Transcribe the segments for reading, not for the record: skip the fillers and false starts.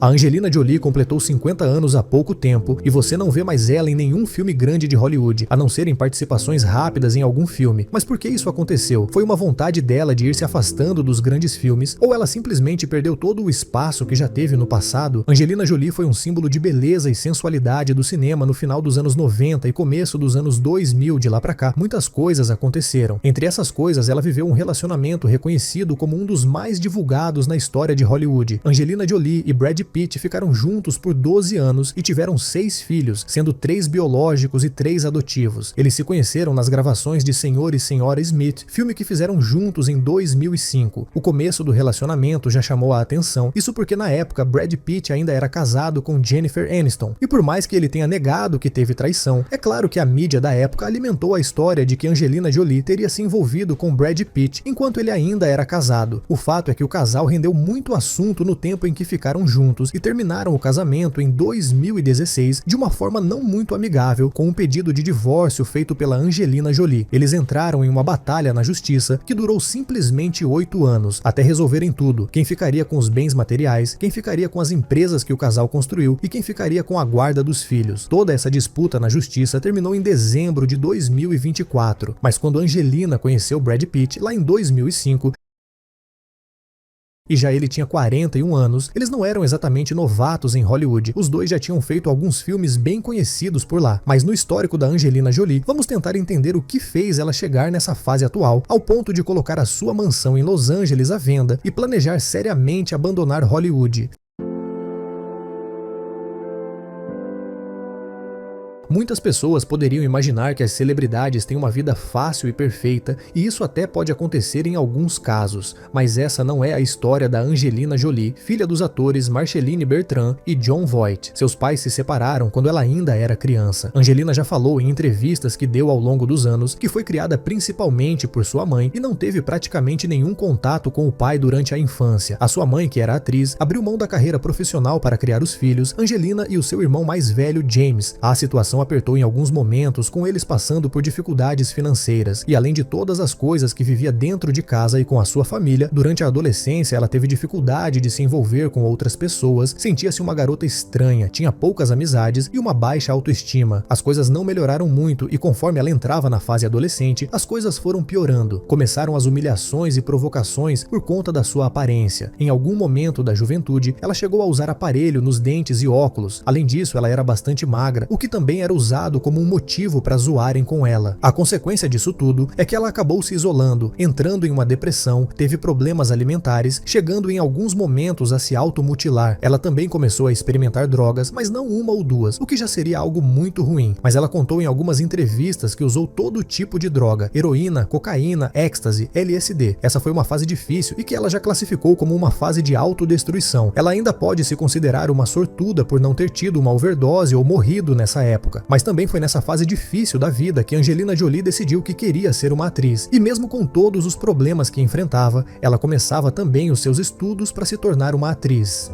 A Angelina Jolie completou 50 anos há pouco tempo e você não vê mais ela em nenhum filme grande de Hollywood, a não ser em participações rápidas em algum filme. Mas por que isso aconteceu? Foi uma vontade dela de ir se afastando dos grandes filmes ou ela simplesmente perdeu todo o espaço que já teve no passado? Angelina Jolie foi um símbolo de beleza e sensualidade do cinema no final dos anos 90 e começo dos anos 2000. De lá pra cá, muitas coisas aconteceram. Entre essas coisas, ela viveu um relacionamento reconhecido como um dos mais divulgados na história de Hollywood. Angelina Jolie e Brad Pitt ficaram juntos por 12 anos e tiveram 6 filhos, sendo 3 biológicos e 3 adotivos. Eles se conheceram nas gravações de Senhor e Senhora Smith, filme que fizeram juntos em 2005. O começo do relacionamento já chamou a atenção, isso porque na época Brad Pitt ainda era casado com Jennifer Aniston. E por mais que ele tenha negado que teve traição, é claro que a mídia da época alimentou a história de que Angelina Jolie teria se envolvido com Brad Pitt enquanto ele ainda era casado. O fato é que o casal rendeu muito assunto no tempo em que ficaram juntos e terminaram o casamento em 2016 de uma forma não muito amigável, com um pedido de divórcio feito pela Angelina Jolie. Eles entraram em uma batalha na justiça que durou simplesmente 8 anos, até resolverem tudo: quem ficaria com os bens materiais, quem ficaria com as empresas que o casal construiu e quem ficaria com a guarda dos filhos. Toda essa disputa na justiça terminou em dezembro de 2024, mas quando Angelina conheceu Brad Pitt lá em 2005, e já ele tinha 41 anos, eles não eram exatamente novatos em Hollywood. Os dois já tinham feito alguns filmes bem conhecidos por lá. Mas no histórico da Angelina Jolie, vamos tentar entender o que fez ela chegar nessa fase atual, ao ponto de colocar a sua mansão em Los Angeles à venda e planejar seriamente abandonar Hollywood. Muitas pessoas poderiam imaginar que as celebridades têm uma vida fácil e perfeita, e isso até pode acontecer em alguns casos, mas essa não é a história da Angelina Jolie, filha dos atores Marceline Bertrand e Jon Voight. Seus pais se separaram quando ela ainda era criança. Angelina já falou em entrevistas que deu ao longo dos anos que foi criada principalmente por sua mãe e não teve praticamente nenhum contato com o pai durante a infância. A sua mãe, que era atriz, abriu mão da carreira profissional para criar os filhos, Angelina e o seu irmão mais velho, James. A situação apertou em alguns momentos, com eles passando por dificuldades financeiras, e além de todas as coisas que vivia dentro de casa e com a sua família, durante a adolescência ela teve dificuldade de se envolver com outras pessoas, sentia-se uma garota estranha, tinha poucas amizades e uma baixa autoestima. As coisas não melhoraram muito e conforme ela entrava na fase adolescente, as coisas foram piorando. Começaram as humilhações e provocações por conta da sua aparência. Em algum momento da juventude, ela chegou a usar aparelho nos dentes e óculos. Além disso, ela era bastante magra, o que também era usado como um motivo para zoarem com ela. A consequência disso tudo é que ela acabou se isolando, entrando em uma depressão, teve problemas alimentares, chegando em alguns momentos a se automutilar. Ela também começou a experimentar drogas, mas não uma ou duas, o que já seria algo muito ruim. Mas ela contou em algumas entrevistas que usou todo tipo de droga: heroína, cocaína, êxtase, LSD. Essa foi uma fase difícil e que ela já classificou como uma fase de autodestruição. Ela ainda pode se considerar uma sortuda por não ter tido uma overdose ou morrido nessa época. Mas também foi nessa fase difícil da vida que Angelina Jolie decidiu que queria ser uma atriz. E mesmo com todos os problemas que enfrentava, ela começava também os seus estudos para se tornar uma atriz.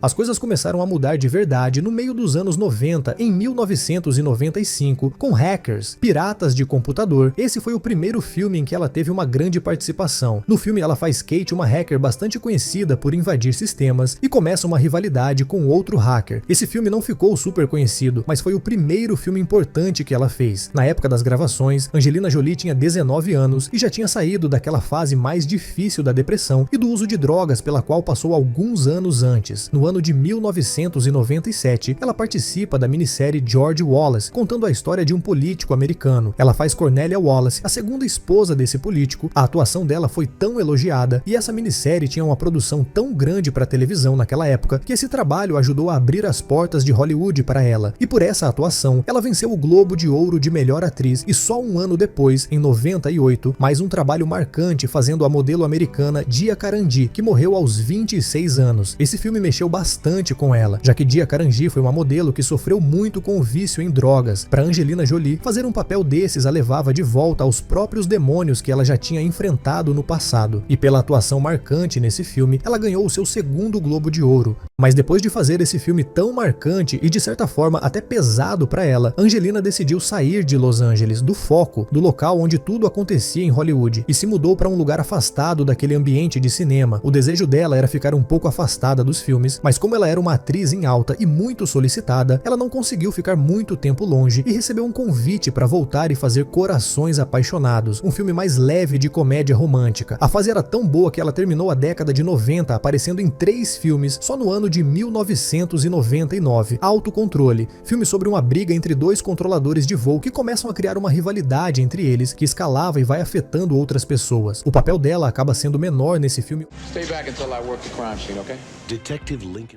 As coisas começaram a mudar de verdade no meio dos anos 90, em 1995, com Hackers, Piratas de Computador. Esse foi o primeiro filme em que ela teve uma grande participação. No filme ela faz Kate, uma hacker bastante conhecida por invadir sistemas, e começa uma rivalidade com outro hacker. Esse filme não ficou super conhecido, mas foi o primeiro filme importante que ela fez. Na época das gravações, Angelina Jolie tinha 19 anos e já tinha saído daquela fase mais difícil da depressão e do uso de drogas pela qual passou alguns anos antes. No ano de 1997, ela participa da minissérie George Wallace, contando a história de um político americano. Ela faz Cornelia Wallace, a segunda esposa desse político. A atuação dela foi tão elogiada e essa minissérie tinha uma produção tão grande para televisão naquela época que esse trabalho ajudou a abrir as portas de Hollywood para ela. E por essa atuação, ela venceu o Globo de Ouro de melhor atriz e só um ano depois, em 98, mais um trabalho marcante fazendo a modelo americana Dia Carandi, que morreu aos 26 anos. Esse filme mexeu bastante bastante com ela, já que Gia Carangi foi uma modelo que sofreu muito com o vício em drogas. Para Angelina Jolie, fazer um papel desses a levava de volta aos próprios demônios que ela já tinha enfrentado no passado. E pela atuação marcante nesse filme, ela ganhou o seu segundo Globo de Ouro. Mas depois de fazer esse filme tão marcante e de certa forma até pesado para ela, Angelina decidiu sair de Los Angeles, do foco, do local onde tudo acontecia em Hollywood, e se mudou para um lugar afastado daquele ambiente de cinema. O desejo dela era ficar um pouco afastada dos filmes, mas como ela era uma atriz em alta e muito solicitada, ela não conseguiu ficar muito tempo longe e recebeu um convite para voltar e fazer Corações Apaixonados, um filme mais leve de comédia romântica. A fase era tão boa que ela terminou a década de 90 aparecendo em 3 filmes só no ano de 1999. Autocontrole, filme sobre uma briga entre 2 controladores de voo que começam a criar uma rivalidade entre eles que escalava e vai afetando outras pessoas. O papel dela acaba sendo menor nesse filme.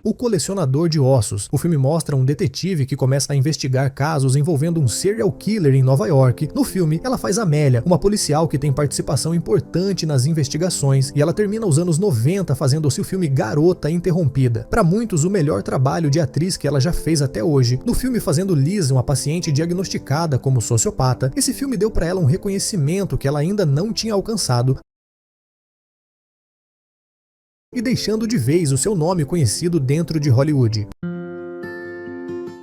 O Colecionador de Ossos. O filme mostra um detetive que começa a investigar casos envolvendo um serial killer em Nova York. No filme, ela faz Amélia, uma policial que tem participação importante nas investigações, e ela termina os anos 90 fazendo-se o filme Garota Interrompida. Para muitos, o melhor trabalho de atriz que ela já fez até hoje. No filme fazendo Liz, uma paciente diagnosticada como sociopata, esse filme deu para ela um reconhecimento que ela ainda não tinha alcançado, e deixando de vez o seu nome conhecido dentro de Hollywood.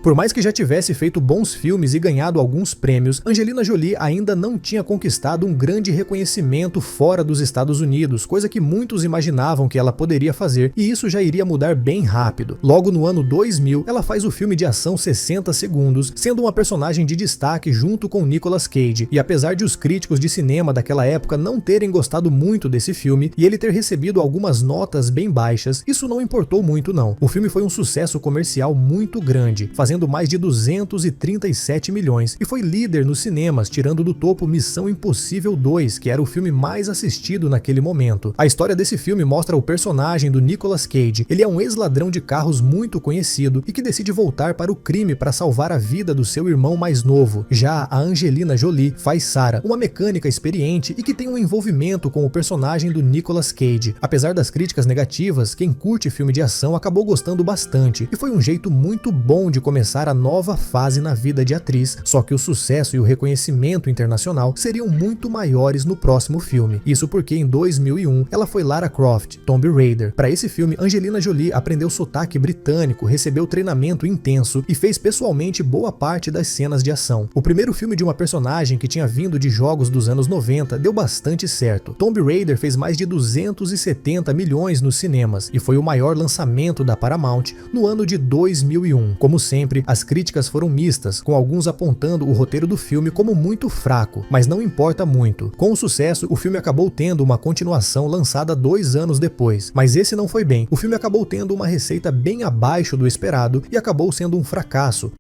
Por mais que já tivesse feito bons filmes e ganhado alguns prêmios, Angelina Jolie ainda não tinha conquistado um grande reconhecimento fora dos Estados Unidos, coisa que muitos imaginavam que ela poderia fazer, e isso já iria mudar bem rápido. Logo no ano 2000, ela faz o filme de ação 60 Segundos, sendo uma personagem de destaque junto com Nicolas Cage, e apesar de os críticos de cinema daquela época não terem gostado muito desse filme, e ele ter recebido algumas notas bem baixas, isso não importou muito não. O filme foi um sucesso comercial muito grande, fazendo mais de 237 milhões, e foi líder nos cinemas, tirando do topo Missão Impossível 2, que era o filme mais assistido naquele momento. A história desse filme mostra o personagem do Nicolas Cage. Ele é um ex-ladrão de carros muito conhecido e que decide voltar para o crime para salvar a vida do seu irmão mais novo. Já a Angelina Jolie faz Sarah, uma mecânica experiente e que tem um envolvimento com o personagem do Nicolas Cage. Apesar das críticas negativas, quem curte filme de ação acabou gostando bastante, e foi um jeito muito bom de começar a nova fase na vida de atriz, só que o sucesso e o reconhecimento internacional seriam muito maiores no próximo filme. Isso porque em 2001 ela foi Lara Croft, Tomb Raider. Para esse filme, Angelina Jolie aprendeu sotaque britânico, recebeu treinamento intenso e fez pessoalmente boa parte das cenas de ação. O primeiro filme de uma personagem que tinha vindo de jogos dos anos 90 deu bastante certo. Tomb Raider fez mais de 270 milhões nos cinemas e foi o maior lançamento da Paramount no ano de 2001. Como sempre, as críticas foram mistas, com alguns apontando o roteiro do filme como muito fraco, mas não importa muito. Com o sucesso, o filme acabou tendo uma continuação lançada 2 anos depois, mas esse não foi bem. O filme acabou tendo uma receita bem abaixo do esperado e acabou sendo um fracasso.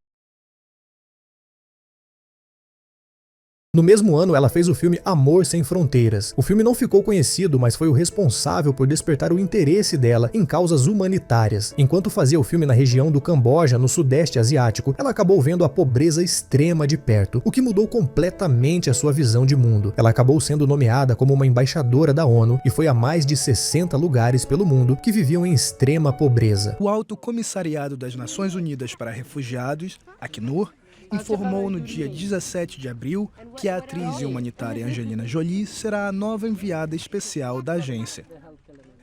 No mesmo ano, ela fez o filme Amor Sem Fronteiras. O filme não ficou conhecido, mas foi o responsável por despertar o interesse dela em causas humanitárias. Enquanto fazia o filme na região do Camboja, no Sudeste Asiático, ela acabou vendo a pobreza extrema de perto, o que mudou completamente a sua visão de mundo. Ela acabou sendo nomeada como uma embaixadora da ONU e foi a mais de 60 lugares pelo mundo que viviam em extrema pobreza. O Alto Comissariado das Nações Unidas para Refugiados, Acnur, informou no dia 17 de abril que a atriz e humanitária Angelina Jolie será a nova enviada especial da agência.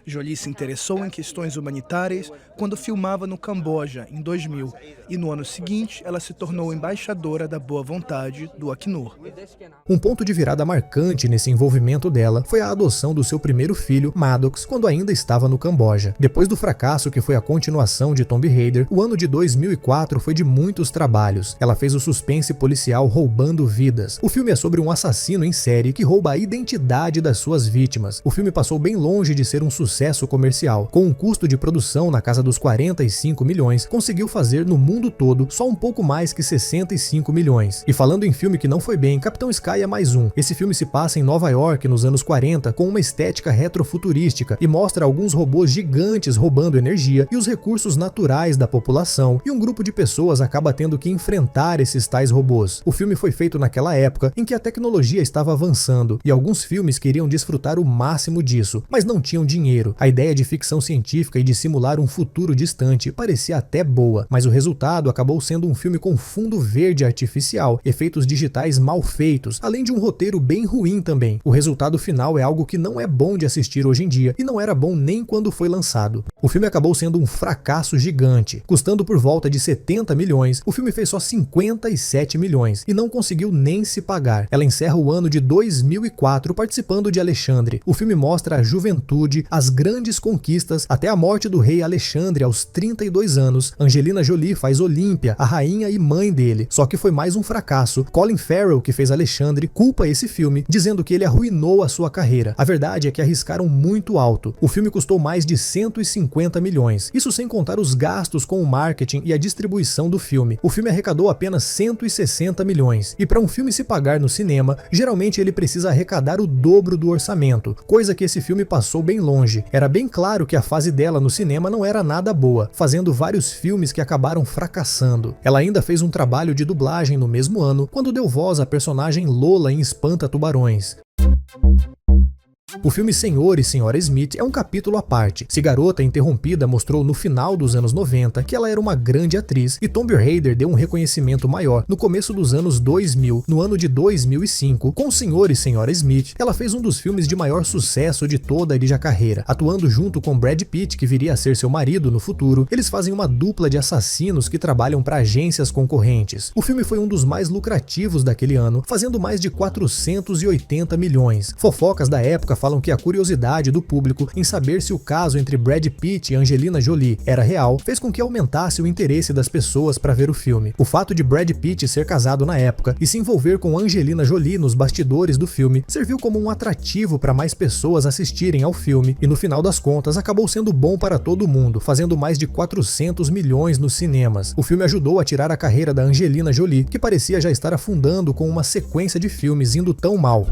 Jolie se interessou em questões humanitárias quando filmava no Camboja, em 2000, e no ano seguinte ela se tornou embaixadora da boa vontade do Acnur. Um ponto de virada marcante nesse envolvimento dela foi a adoção do seu primeiro filho, Maddox, quando ainda estava no Camboja. Depois do fracasso que foi a continuação de Tomb Raider, o ano de 2004 foi de muitos trabalhos. Ela fez o suspense policial Roubando Vidas. O filme é sobre um assassino em série que rouba a identidade das suas vítimas. O filme passou bem longe de ser um sucesso comercial. Com um custo de produção na casa dos 45 milhões, conseguiu fazer no mundo todo só um pouco mais que 65 milhões. E falando em filme que não foi bem, Capitão Sky é mais um. Esse filme se passa em Nova York nos anos 40 com uma estética retrofuturística e mostra alguns robôs gigantes roubando energia e os recursos naturais da população, e um grupo de pessoas acaba tendo que enfrentar esses tais robôs. O filme foi feito naquela época em que a tecnologia estava avançando e alguns filmes queriam desfrutar o máximo disso, mas não tinham dinheiro. roteiro. A ideia de ficção científica e de simular um futuro distante parecia até boa, mas o resultado acabou sendo um filme com fundo verde artificial, efeitos digitais mal feitos, além de um roteiro bem ruim também. O resultado final é algo que não é bom de assistir hoje em dia e não era bom nem quando foi lançado. O filme acabou sendo um fracasso gigante. Custando por volta de 70 milhões, o filme fez só 57 milhões e não conseguiu nem se pagar. Ela encerra o ano de 2004 participando de Alexandre. O filme mostra a juventude, as grandes conquistas, até a morte do rei Alexandre aos 32 anos. Angelina Jolie faz Olímpia, a rainha e mãe dele. Só que foi mais um fracasso. Colin Farrell, que fez Alexandre, culpa esse filme, dizendo que ele arruinou a sua carreira. A verdade é que arriscaram muito alto. O filme custou mais de 150 milhões. Isso sem contar os gastos com o marketing e a distribuição do filme. O filme arrecadou apenas 160 milhões. E para um filme se pagar no cinema, geralmente ele precisa arrecadar o dobro do orçamento, coisa que esse filme passou bem longe. Era bem claro que a fase dela no cinema não era nada boa, fazendo vários filmes que acabaram fracassando. Ela ainda fez um trabalho de dublagem no mesmo ano, quando deu voz à personagem Lola em Espanta-Tubarões. O filme Senhor e Senhora Smith é um capítulo à parte. Se Garota Interrompida mostrou no final dos anos 90 que ela era uma grande atriz e Tomb Raider deu um reconhecimento maior no começo dos anos 2000, no ano de 2005, com Senhor e Senhora Smith, ela fez um dos filmes de maior sucesso de toda a carreira. Atuando junto com Brad Pitt, que viria a ser seu marido no futuro, eles fazem uma dupla de assassinos que trabalham para agências concorrentes. O filme foi um dos mais lucrativos daquele ano, fazendo mais de 480 milhões. Fofocas da época falam que a curiosidade do público em saber se o caso entre Brad Pitt e Angelina Jolie era real fez com que aumentasse o interesse das pessoas para ver o filme. O fato de Brad Pitt ser casado na época e se envolver com Angelina Jolie nos bastidores do filme serviu como um atrativo para mais pessoas assistirem ao filme e no final das contas acabou sendo bom para todo mundo, fazendo mais de 400 milhões nos cinemas. O filme ajudou a tirar a carreira da Angelina Jolie, que parecia já estar afundando com uma sequência de filmes indo tão mal.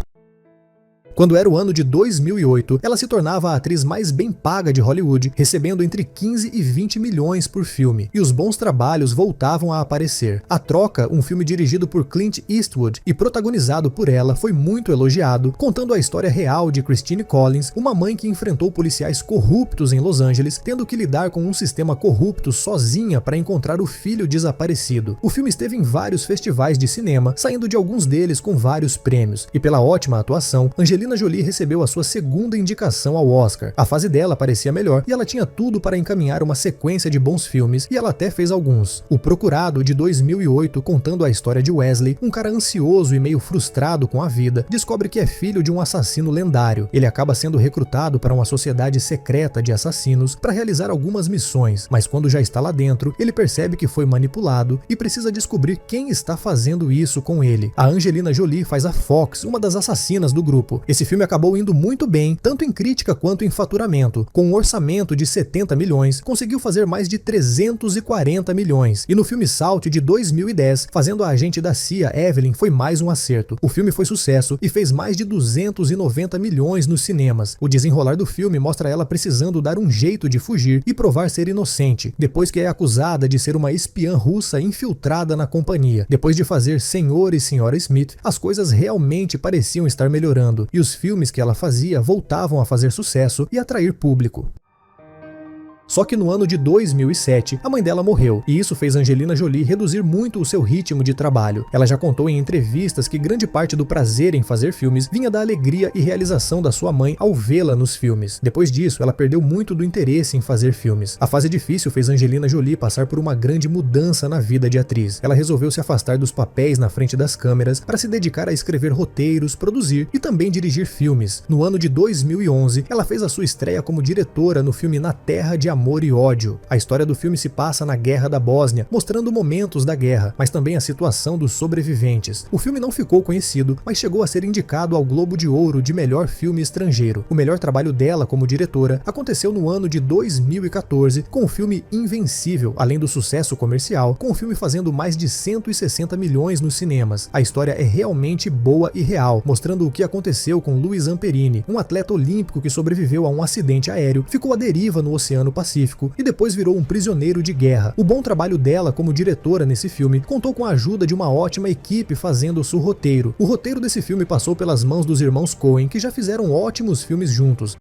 Quando era o ano de 2008, ela se tornava a atriz mais bem paga de Hollywood, recebendo entre 15 e 20 milhões por filme, e os bons trabalhos voltavam a aparecer. A Troca, um filme dirigido por Clint Eastwood e protagonizado por ela, foi muito elogiado, contando a história real de Christine Collins, uma mãe que enfrentou policiais corruptos em Los Angeles, tendo que lidar com um sistema corrupto sozinha para encontrar o filho desaparecido. O filme esteve em vários festivais de cinema, saindo de alguns deles com vários prêmios, e pela ótima atuação, Angelina Jolie recebeu a sua segunda indicação ao Oscar. A fase dela parecia melhor e ela tinha tudo para encaminhar uma sequência de bons filmes, e ela até fez alguns. O Procurado, de 2008, contando a história de Wesley, um cara ansioso e meio frustrado com a vida, descobre que é filho de um assassino lendário. Ele acaba sendo recrutado para uma sociedade secreta de assassinos para realizar algumas missões, mas quando já está lá dentro, ele percebe que foi manipulado e precisa descobrir quem está fazendo isso com ele. A Angelina Jolie faz a Fox, uma das assassinas do grupo. Esse filme acabou indo muito bem, tanto em crítica quanto em faturamento. Com um orçamento de 70 milhões, conseguiu fazer mais de 340 milhões. E no filme Salt, de 2010, fazendo a agente da CIA, Evelyn, foi mais um acerto. O filme foi sucesso e fez mais de 290 milhões nos cinemas. O desenrolar do filme mostra ela precisando dar um jeito de fugir e provar ser inocente, depois que é acusada de ser uma espiã russa infiltrada na companhia. Depois de fazer Senhor e Senhora Smith, as coisas realmente pareciam estar melhorando, e os filmes que ela fazia voltavam a fazer sucesso e atrair público. Só que no ano de 2007, a mãe dela morreu, e isso fez Angelina Jolie reduzir muito o seu ritmo de trabalho. Ela já contou em entrevistas que grande parte do prazer em fazer filmes vinha da alegria e realização da sua mãe ao vê-la nos filmes. Depois disso, ela perdeu muito do interesse em fazer filmes. A fase difícil fez Angelina Jolie passar por uma grande mudança na vida de atriz. Ela resolveu se afastar dos papéis na frente das câmeras para se dedicar a escrever roteiros, produzir e também dirigir filmes. No ano de 2011, ela fez a sua estreia como diretora no filme Na Terra de Amor e Ódio. A história do filme se passa na Guerra da Bósnia, mostrando momentos da guerra, mas também a situação dos sobreviventes. O filme não ficou conhecido, mas chegou a ser indicado ao Globo de Ouro de melhor filme estrangeiro. O melhor trabalho dela como diretora aconteceu no ano de 2014 com o filme Invencível, além do sucesso comercial, com o filme fazendo mais de 160 milhões nos cinemas. A história é realmente boa e real, mostrando o que aconteceu com Luiz Zamperini, um atleta olímpico que sobreviveu a um acidente aéreo, ficou à deriva no Oceano Pacífico e depois virou um prisioneiro de guerra. O bom trabalho dela como diretora nesse filme contou com a ajuda de uma ótima equipe fazendo o seu roteiro. O roteiro desse filme passou pelas mãos dos irmãos Coen, que já fizeram ótimos filmes juntos.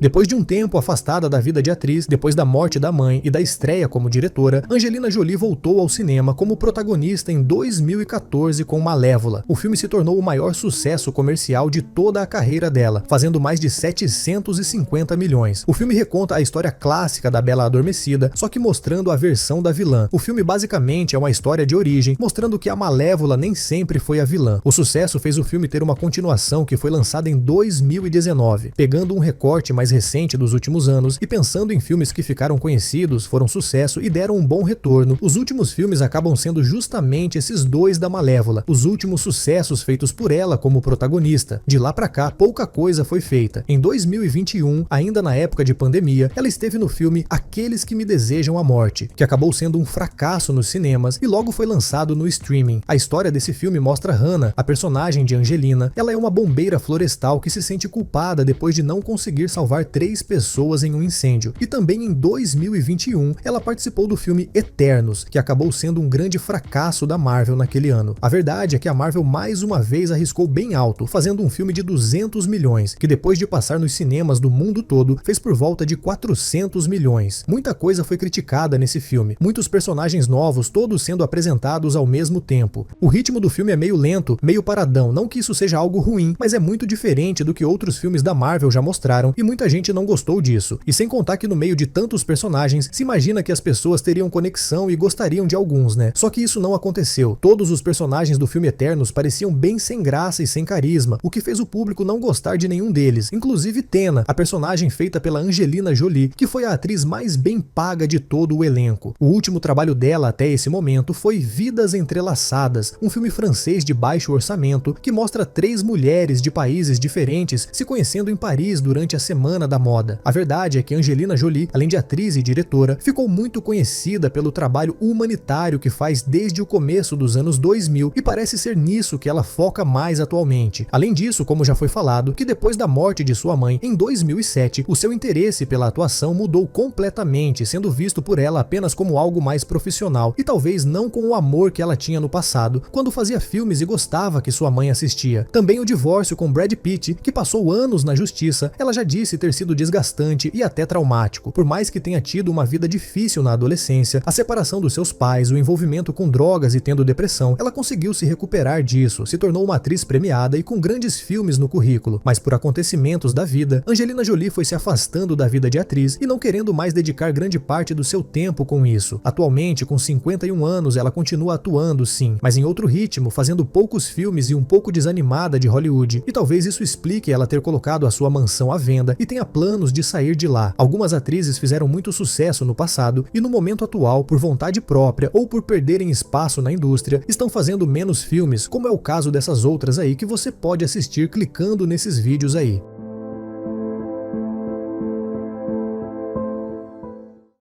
Depois de um tempo afastada da vida de atriz, depois da morte da mãe e da estreia como diretora, Angelina Jolie voltou ao cinema como protagonista em 2014 com Malévola. O filme se tornou o maior sucesso comercial de toda a carreira dela, fazendo mais de 750 milhões. O filme reconta a história clássica da Bela Adormecida, só que mostrando a versão da vilã. O filme basicamente é uma história de origem, mostrando que a Malévola nem sempre foi a vilã. O sucesso fez o filme ter uma continuação que foi lançada em 2019, pegando um recorte mais recente dos últimos anos e pensando em filmes que ficaram conhecidos, foram sucesso e deram um bom retorno. Os últimos filmes acabam sendo justamente esses dois da Malévola, os últimos sucessos feitos por ela como protagonista. De lá pra cá, pouca coisa foi feita. Em 2021, ainda na época de pandemia, ela esteve no filme Aqueles que Me Desejam a Morte, que acabou sendo um fracasso nos cinemas e logo foi lançado no streaming. A história desse filme mostra Hannah, a personagem de Angelina. Ela é uma bombeira florestal que se sente culpada depois de não conseguir salvar 3 pessoas em um incêndio. E também em 2021, ela participou do filme Eternos, que acabou sendo um grande fracasso da Marvel naquele ano. A verdade é que a Marvel mais uma vez arriscou bem alto, fazendo um filme de 200 milhões, que depois de passar nos cinemas do mundo todo, fez por volta de 400 milhões. Muita coisa foi criticada nesse filme, muitos personagens novos, todos sendo apresentados ao mesmo tempo. O ritmo do filme é meio lento, meio paradão, não que isso seja algo ruim, mas é muito diferente do que outros filmes da Marvel já mostraram e muita gente não gostou disso. E sem contar que no meio de tantos personagens, se imagina que as pessoas teriam conexão e gostariam de alguns, né? Só que isso não aconteceu. Todos os personagens do filme Eternos pareciam bem sem graça e sem carisma, o que fez o público não gostar de nenhum deles, inclusive Tena, a personagem feita pela Angelina Jolie, que foi a atriz mais bem paga de todo o elenco. O último trabalho dela até esse momento foi Vidas Entrelaçadas, um filme francês de baixo orçamento que mostra 3 mulheres de países diferentes se conhecendo em Paris durante a Semana da Moda. A verdade é que Angelina Jolie, além de atriz e diretora, ficou muito conhecida pelo trabalho humanitário que faz desde o começo dos anos 2000 e parece ser nisso que ela foca mais atualmente. Além disso, como já foi falado, que depois da morte de sua mãe em 2007, o seu interesse pela atuação mudou completamente, sendo visto por ela apenas como algo mais profissional e talvez não com o amor que ela tinha no passado, quando fazia filmes e gostava que sua mãe assistia. Também o divórcio com Brad Pitt, que passou anos na justiça, ela já disse ter sido desgastante e até traumático. Por mais que tenha tido uma vida difícil na adolescência, a separação dos seus pais, o envolvimento com drogas e tendo depressão, ela conseguiu se recuperar disso, se tornou uma atriz premiada e com grandes filmes no currículo. Mas por acontecimentos da vida, Angelina Jolie foi se afastando da vida de atriz e não querendo mais dedicar grande parte do seu tempo com isso. Atualmente, com 51 anos, ela continua atuando sim, mas em outro ritmo, fazendo poucos filmes e um pouco desanimada de Hollywood. E talvez isso explique ela ter colocado a sua mansão à venda e tenha planos de sair de lá. Algumas atrizes fizeram muito sucesso no passado e no momento atual, por vontade própria ou por perderem espaço na indústria, estão fazendo menos filmes, como é o caso dessas outras aí que você pode assistir clicando nesses vídeos aí.